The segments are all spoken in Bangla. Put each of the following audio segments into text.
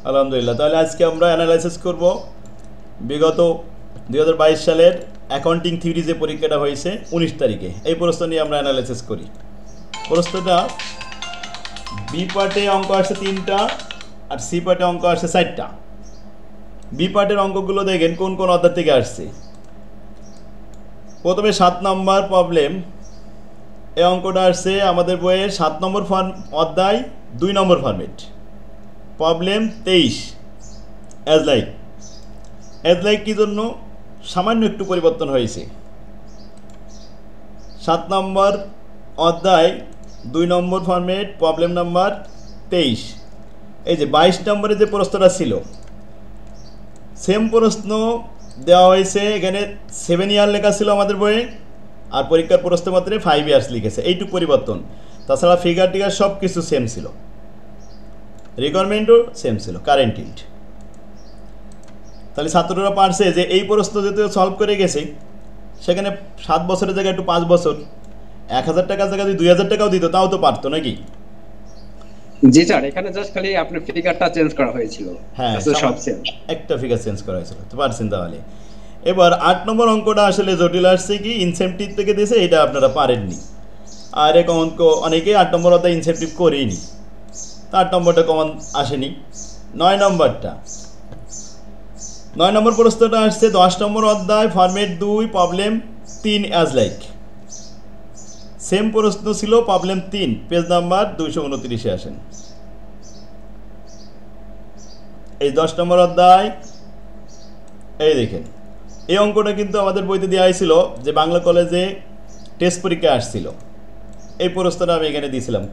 আলহামদুলিল্লাহ। তাহলে আজকে আমরা অ্যানালাইসিস করব বিগত 2022 সালের অ্যাকাউন্টিং থিওরি যে পরীক্ষাটা হয়েছে 19 তারিখে, এই প্রশ্ন নিয়ে আমরা অ্যানালাইসিস করি। প্রশ্নটা বি পার্টে অঙ্ক আসছে 3টা আর সি পার্টে অঙ্ক আসছে 4টা। বি পার্টের অঙ্কগুলো দেখেন কোন কোন অধ্যায় থেকে আসছে। প্রথমে 7 নম্বর প্রবলেম, এই অঙ্কটা আসছে আমাদের বইয়ের 7 নম্বর অধ্যায় 2 নম্বর ফরম্যাট, প্রবলেম 23। অ্যাজ লাইক কী জন্য সামান্য একটু পরিবর্তন হয়েছে। 7 নম্বর অধ্যায় 2 নম্বর ফরম্যাট, প্রবলেম নাম্বার 23। এই যে 22 নম্বরে যে প্রশ্নটা ছিল সেম প্রশ্ন দেওয়া হয়েছে, এখানে 7 ইয়ার লেখা ছিল আমাদের বইয়ে, আর পরীক্ষার প্রশ্নপত্রে 5 ইয়ার্স লিখেছে, এইটুকু পরিবর্তন। তাছাড়া ফিগার টিগার সব কিছু সেম ছিল, রিকোয়ারমেন্টও সেম ছিল, কারেন্ট ইল্ড। তাহলে ছাত্ররা পারছে যে এই প্রশ্ন যেহেতু সলভ করে গেছে, সেখানে 7 বছরের জায়গায় একটু 5 বছর 1000 টাকার জায়গায় যদি 2000 টাকাও দিত তাও তো পারতো নাকি? জি স্যার, এখানে জাস্ট খালি আপনার ফিগারটা চেঞ্জ করা হয়েছিল। হ্যাঁ, সব সেম, একটা ফিগার চেঞ্জ করা হয়েছিল, তো পারছেন। তাহলে এবার 8 নম্বর অঙ্কটা আসলে জটিল আসছে, কি ইনসেন্টিভ থেকে দিয়েছে, এটা আপনারা পারেননি। আর এক অঙ্ক অনেকেই 8 নম্বর অধ্যায় ইনসেন্টিভ করেইনি, তা 8 নম্বরটা কমন আসেনি। 9 নম্বর প্রশ্নটা আসছে 10 নম্বর অধ্যায় format 2 problem 3 as like. Same প্রশ্ন ছিল, প্রবলেম 3, পেজ নাম্বার 229-এ আসেন। এই 10 নম্বর অধ্যায়, এই দেখেন এই অঙ্কটা কিন্তু আমাদের বইতে দেওয়া হয়েছিল, যে বাংলা কলেজে টেস্ট পরীক্ষা আসছিল, এই প্রশ্নটা আমি এখানে দিয়েছিলাম।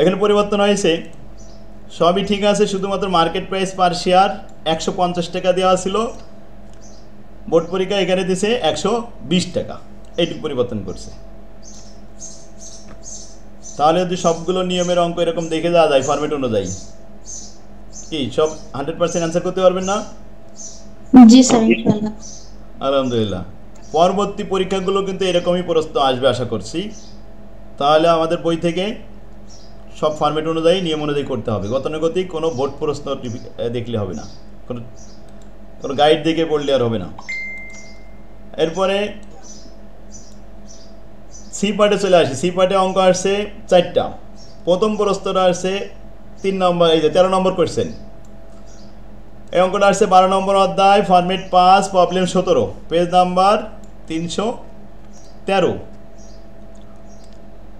এখানে পরিবর্তন হয়েছে, সবই ঠিক আছে, শুধুমাত্র মার্কেট প্রাইস পার শেয়ার 150 টাকা দেওয়া ছিল, বোর্ড পরীক্ষা এখানে দিছে 120 টাকা, এইটুকু পরিবর্তন করছে। তাহলে যদি সবগুলো নিয়মের অঙ্ক এরকম দেখে যাওয়া যায় ফরম্যাট অনুযায়ী, কি সব 100% অ্যান্সার করতে পারবেন না? জি স্যার, ইনশাআল্লাহ। আলহামদুলিল্লাহ। পরবর্তী পরীক্ষাগুলো কিন্তু এরকমই প্রশ্ন আসবে আশা করছি। তাহলে আমাদের বই থেকে সব ফরম্যাট অনুযায়ী নিয়ম অনুযায়ী করতে হবে, গতানুগতিক কোনো বোর্ড প্রশ্ন দেখলে হবে না, কোনো গাইড দেখে পড়লে আর হবে না। এরপরে সি পার্টে চলে আসি। সি পার্টে অঙ্ক আসছে 4টা। প্রথম প্রশ্নটা আসছে 3 নম্বর, এই যে 13 নম্বর কোয়েশ্চেন। এই অঙ্কটা আসছে 12 নম্বর অধ্যায় ফরম্যাট 5 প্রবলেম 17, পেজ নাম্বার 313।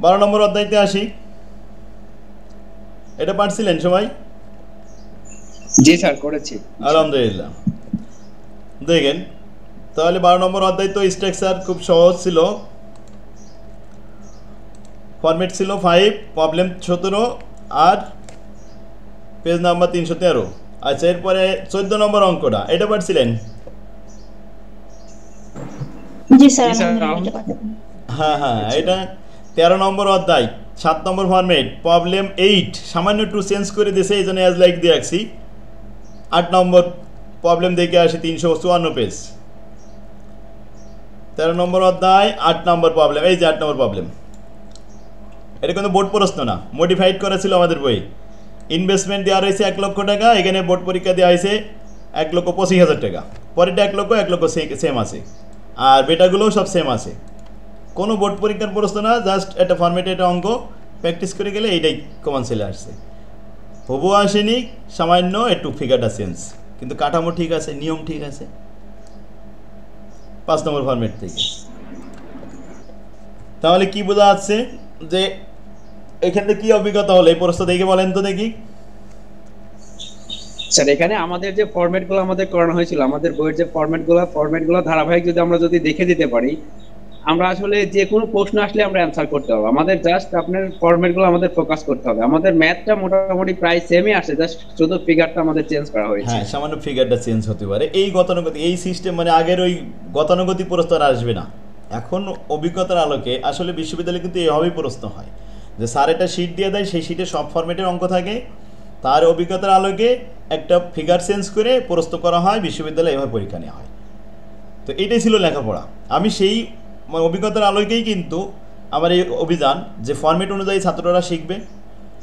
12 নম্বর অধ্যায়তে আসি, এটা পারছিলেন সবাই? জি স্যার, করেছি আলহামদুলিল্লাহ। দেখেন তাহলে 12 নম্বর অধ্যায় তো স্ট্রাকচার খুব সহজ ছিল, ফরম্যাট ছিল 5, প্রবলেম 17 আর পেজ নাম্বার 313। আচ্ছা, এরপরে 14 নম্বর অঙ্কটা, এটা পারছিলেন? জি স্যার, হ্যাঁ, এটা 13 নম্বর অধ্যায় 7 নম্বর ফরম্যাট, প্রবলেম 8, সামান্য একটু চেঞ্জ করে দিয়েছে, এই জন্য অ্যাজ লাইক দিয়ে রাখছি। 8 নম্বর প্রবলেম দেখে আসি 354 পেজ, 13 নম্বর অধ্যায় 8 নম্বর প্রবলেম। এই যে 8 নম্বর প্রবলেম, এটা কিন্তু বোর্ড প্রশ্ন না, মডিফাইড করা ছিল আমাদের বই। ইনভেস্টমেন্ট দেওয়া রয়েছে 1 লক্ষ টাকা, এখানে বোর্ড পরীক্ষা দেওয়া হয়েছে 1,25,000 টাকা, পরেরটা 1 লক্ষ সেম আছে, আর বেটাগুলোও সব সেম আছে। কোনো বোর্ড পরীক্ষার প্রশ্ন না, জাস্ট একটা ফরম্যাটে একটা অঙ্ক প্র্যাকটিস করে গেলে এইটাই কমন চলে আসছে। হবু আসেনি, সামান্য একটু ফিগারটা চেঞ্জ, কিন্তু কাঠামো ঠিক আছে, নিয়ম ঠিক আছে। 5 নম্বর ফরম্যাট থেকে তাহলে কি বোঝা যাচ্ছে যে এখান থেকে কি অভিজ্ঞতা হলো, এই প্রশ্ন দেখে বলেন তো দেখি। স্যার, এখানে আমাদের যে ফরম্যাটগুলো আমাদের করানো হয়েছিল, আমাদের বইয়ের যে ফরম্যাটগুলো ধারাবাহিক যদি আমরা দেখে দিতে পারি, আমরা আসলে যে কোনো প্রশ্ন আসলে আমরা অ্যানসার করতে পারবো। আমাদের জাস্ট আপনার ফরম্যাটগুলো আমাদের ফোকাস করতে হবে। আমাদের ম্যাথটা মোটামুটি প্রায় সেমই আসে, জাস্ট শুধু ফিগারটা আমাদের চেঞ্জ করা হয়েছে। হ্যাঁ, সামান্য ফিগারটা চেঞ্জ হতে পারে। এই গতানুগতিক এই সিস্টেম, মানে আগের ওই গতানুগতিক প্রশ্ন আর আসবে না। এখন অভিজ্ঞতার আলোকে আসলে বিশ্ববিদ্যালয়ে কিন্তু এভাবেই প্রশ্ন হয়, যে স্যার একটা শিট দিয়ে দেয়, সেই শিটে সব ফরম্যাটের অঙ্ক থাকে, তার অভিজ্ঞতার আলোকে একটা ফিগার চেঞ্জ করে প্রশ্ন করা হয়, বিশ্ববিদ্যালয়ে এভাবে পরীক্ষা নেওয়া হয়। তো এইটাই ছিল লেখাপড়া। আমি সেই অভিজ্ঞতার আলোকেই কিন্তু আমার এই অভিযান, যে ফরম্যাট অনুযায়ী ছাত্ররা শিখবে,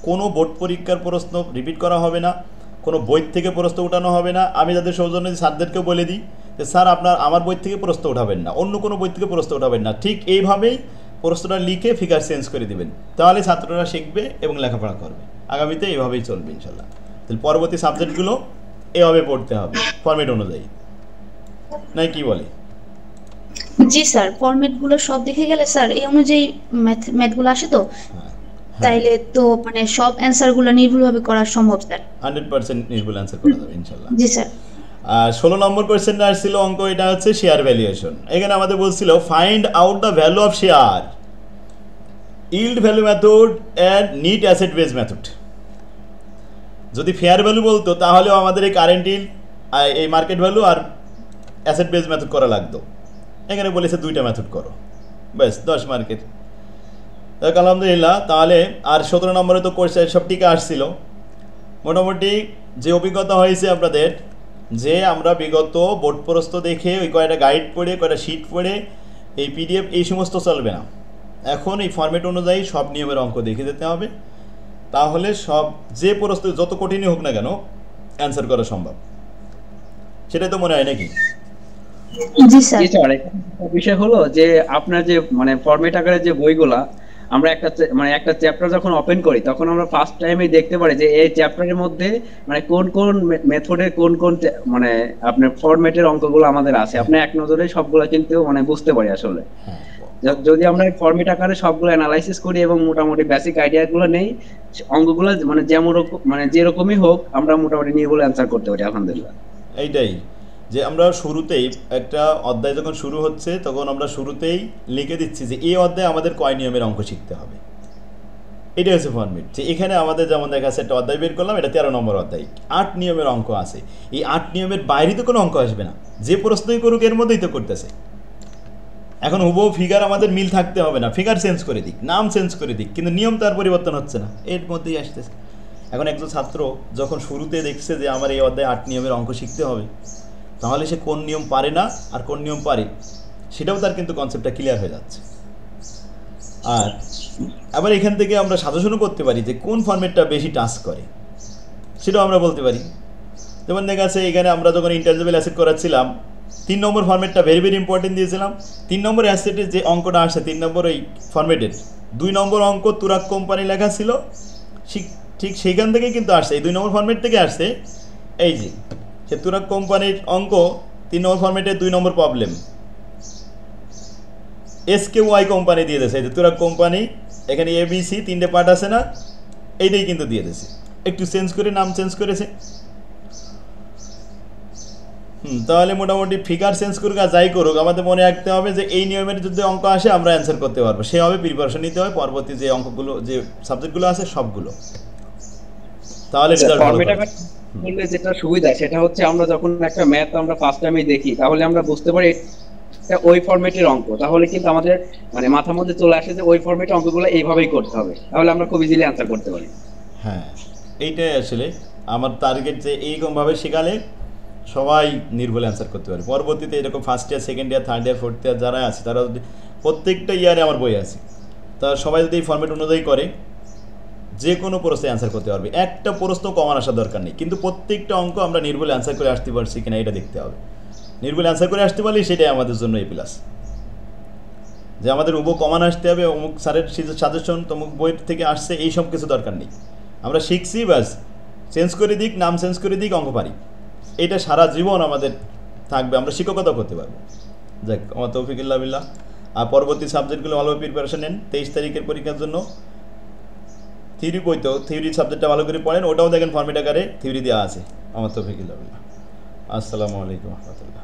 কোনো বোর্ড পরীক্ষার প্রশ্ন রিপিট করা হবে না, কোনো বই থেকে প্রশ্ন উঠানো হবে না। আমি যাদের সৌজন্যে স্যারদেরকেও বলে দিই যে স্যার আমার বই থেকে প্রশ্ন উঠাবেন না, অন্য কোনো বই থেকে প্রশ্ন উঠাবেন না, ঠিক এইভাবেই প্রশ্নটা লিখে ফিগার চেঞ্জ করে দিবেন, তাহলে ছাত্ররা শিখবে এবং লেখাপড়া করবে। আগামীতে এইভাবেই চলবে ইনশাল্লাহ। তাহলে পরবর্তী সাবজেক্টগুলো এভাবে পড়তে হবে ফরম্যাট অনুযায়ী, নাই কি বলে? জি স্যার, ফরম্যাট গুলো সব দেখে গেলে স্যার এই অনুযায়ী ম্যাথ গুলো আসে তো, তাইলে তো মানে সব অ্যান্সার গুলো নির্ভুলভাবে করা সম্ভব স্যার। 100% নির্ভুল অ্যান্সার করা যাবে ইনশাল্লাহ। জি স্যার। 16 নম্বর কোয়েশ্চেনটা আসছিল অঙ্ক, এটা হচ্ছে শেয়ার ভ্যালুয়েশন। এখানে আমাদের বলছিল find out the value of share, yield value method and net asset base method. যদি ফেয়ার ভ্যালু বলতো তাহলেও আমাদের এই কারেন্ট ইল্ড, এই মার্কেট ভ্যালু আর অ্যাসেট বেস মেথড করা লাগতো। এখানে বলেছে 2টা মেথড করো, ব্যাস 10 মার্কেট। আলহামদুলিল্লাহ। তাহলে আর 17 নম্বরে তো কোর্স সব টিকা আসছিল। মোটামুটি যে অভিজ্ঞতা হয়েছে আপনাদের, যে আমরা বিগত বোর্ড প্রস্ত দেখে ওই কয়টা গাইড পড়ে কয়টা শিট পড়ে এই পিডিএফ এই সমস্ত চলবে না। এখন এই ফরম্যাট অনুযায়ী সব নিয়মের অঙ্ক দেখে যেতে হবে, তাহলে সব যে প্রস্ত যত কঠিনই হোক না কেন অ্যান্সার করা সম্ভব। সেটাই তো মনে হয় নাকি? জি স্যার। বিষয় হলো যে আপনার যে মানে ফরম্যাট আকারে যে বইগুলা আমরা একটা চ্যাপ্টার যখন ওপেন করি তখন আমরা ফার্স্ট টাইমে দেখতে পারি যে এই চ্যাপ্টারের মধ্যে মানে কোন কোন মেথডে কোন কোন মানে আপনার ফরম্যাটের অঙ্কগুলো আমাদের আছে, আপনি এক নজরে সবগুলো কিন্তু মানে বুঝতে পারি আসলে। যদি আমরা ফরম্যাট আকারে সবগুলো অ্যানালাইসিস করি এবং মোটামুটি বেসিক আইডিয়াগুলো নেই, অঙ্কগুলো মানে যেরকমই হোক আমরা মোটামুটি নির্ভুল অ্যান্সার করতে পারি আলহামদুলিল্লাহ। এইটাই যে আমরা শুরুতেই একটা অধ্যায় যখন শুরু হচ্ছে তখন আমরা শুরুতেই লিখে দিচ্ছি যে এই অধ্যায়ে আমাদের কয় নিয়মের অঙ্ক শিখতে হবে। এটাই হচ্ছে ফরম্যাট। যে এখানে আমাদের যেমন দেখা যাচ্ছে একটা অধ্যায় বের করলাম, এটা 13 নম্বর অধ্যায়, 8 নিয়মের অঙ্ক আছে। এই 8 নিয়মের বাইরে তো কোনো অঙ্ক আসবে না, যে প্রশ্নই করুক এর মধ্যেই তো করতেছে। এখন হুবহু ফিগার আমাদের মিল থাকতে হবে না, ফিগার চেঞ্জ করে দিক, নাম চেঞ্জ করে দিক, কিন্তু নিয়ম তার পরিবর্তন হচ্ছে না, এর মধ্যেই আসতেছে। এখন একজন ছাত্র যখন শুরুতে দেখছে যে আমার এই অধ্যায়ে 8 নিয়মের অঙ্ক শিখতে হবে, তাহলে সে কোন নিয়ম পারে না আর কোন নিয়ম পারে সেটাও তার কিন্তু কনসেপ্টটা ক্লিয়ার হয়ে যাচ্ছে। আর আবার এখান থেকে আমরা সাজেশনও করতে পারি যে কোন ফরম্যাটটা বেশি টাচ করে, সেটাও আমরা বলতে পারি। যেমন দেখা যাচ্ছে এখানে আমরা যখন ইন্টারজেবল অ্যাসেট করাচ্ছিলাম 3 নম্বর ফরম্যাটটা ভেরি ভেরি ইম্পর্টেন্ট দিয়েছিলাম। 3 নম্বর অ্যাসেটের যে অঙ্কটা আসছে 3 নম্বর এই ফরম্যাটের 2 নম্বর অঙ্ক তুরাগ কোম্পানি লেখা ছিল, ঠিক সেইখান থেকেই কিন্তু আসছে, এই 2 নম্বর ফরম্যাট থেকে আসছে। এই যে সে তুরাগ কোম্পানির অঙ্ক 3 নম্বর ফরম্যাটের 2 নম্বর প্রবলেম SKY কোম্পানি দিয়ে দিয়েছে। এই যে তুরাগ কোম্পানি, এখানে ABC 3টে পার্ট আছে না, এইটাই কিন্তু দিয়ে দিয়েছে, একটু চেঞ্জ করে নাম চেঞ্জ করেছে। তাহলে মোটামুটি ফিগার চেঞ্জ করুক আর যাই করুক আমাদের মনে রাখতে হবে যে এই নিয়মের যদি অঙ্ক আসে আমরা অ্যান্সার করতে পারবো, সেভাবে প্রিপারেশন নিতে হবে পরবর্তী যে অঙ্কগুলো যে সাবজেক্টগুলো আছে সবগুলো, তাহলে রেজাল্ট ভালো হবে। বললে যেটা সুবিধা সেটা হচ্ছে আমরা যখন একটা ম্যাথ আমরা ফার্স্ট টাইমে দেখি তাহলে আমরা বুঝতে পারি এটা ওই ফরম্যাটের অঙ্ক, তাহলে কিন্তু আমাদের মানে মাথার মধ্যে চলে আসে যে ওই ফরম্যাটের অঙ্কগুলো এইভাবেই করতে হবে, তাহলে আমরা খুব ইজিলি অ্যান্সার করতে পারি। হ্যাঁ, এইটাই আসলে আমার টার্গেট, যে এইরকমভাবে শেখালে সবাই নির্ভুল অ্যান্সার করতে পারে। পরবর্তীতে এরকম first year, second year, third year, fourth year যারা আছে তারা যদি প্রত্যেকটা ইয়ারে আমার বই আছে, তা সবাই যদি এই ফরম্যাট অনুযায়ী করে যে কোনো প্রশ্নে অ্যান্সার করতে পারবে। একটা প্রশ্ন কমান আসার দরকার নেই, কিন্তু প্রত্যেকটা অঙ্ক আমরা নির্ভুল অ্যান্সার করে আসতে পারছি কিনা এটা দেখতে হবে। নির্ভুল অ্যান্সার করে আসতে পারলে সেটাই আমাদের জন্য এ প্লাস। যে আমাদের উবো কমান আসতে হবে, অমুক স্যারের সাজেশন তমুক বই থেকে আসছে, এই সব কিছু দরকার নেই। আমরা শিখছি ব্যাস, চেঞ্জ করে দিক, নাম চেঞ্জ করে দিক, অঙ্ক পারি, এটা সারা জীবন আমাদের থাকবে, আমরা শিক্ষকতা করতে পারবো। যাক, আমার তৌফিকুল্লাহ বিল্লাহ। আর পরবর্তী সাবজেক্টগুলো ভালোভাবে প্রিপারেশন নেন। 23 তারিখের পরীক্ষার জন্য থিওরি বই, তো থিওরি সাবজেক্টটা ভালো করে পড়েন, ওটাও দেখেন ফরম্যাট আকারে থিওরি দেওয়া আছে। আমার তৌফিকুল্লাহ বিল্লাহ। আসসালামু আলাইকুম রহমতুল্লাহ।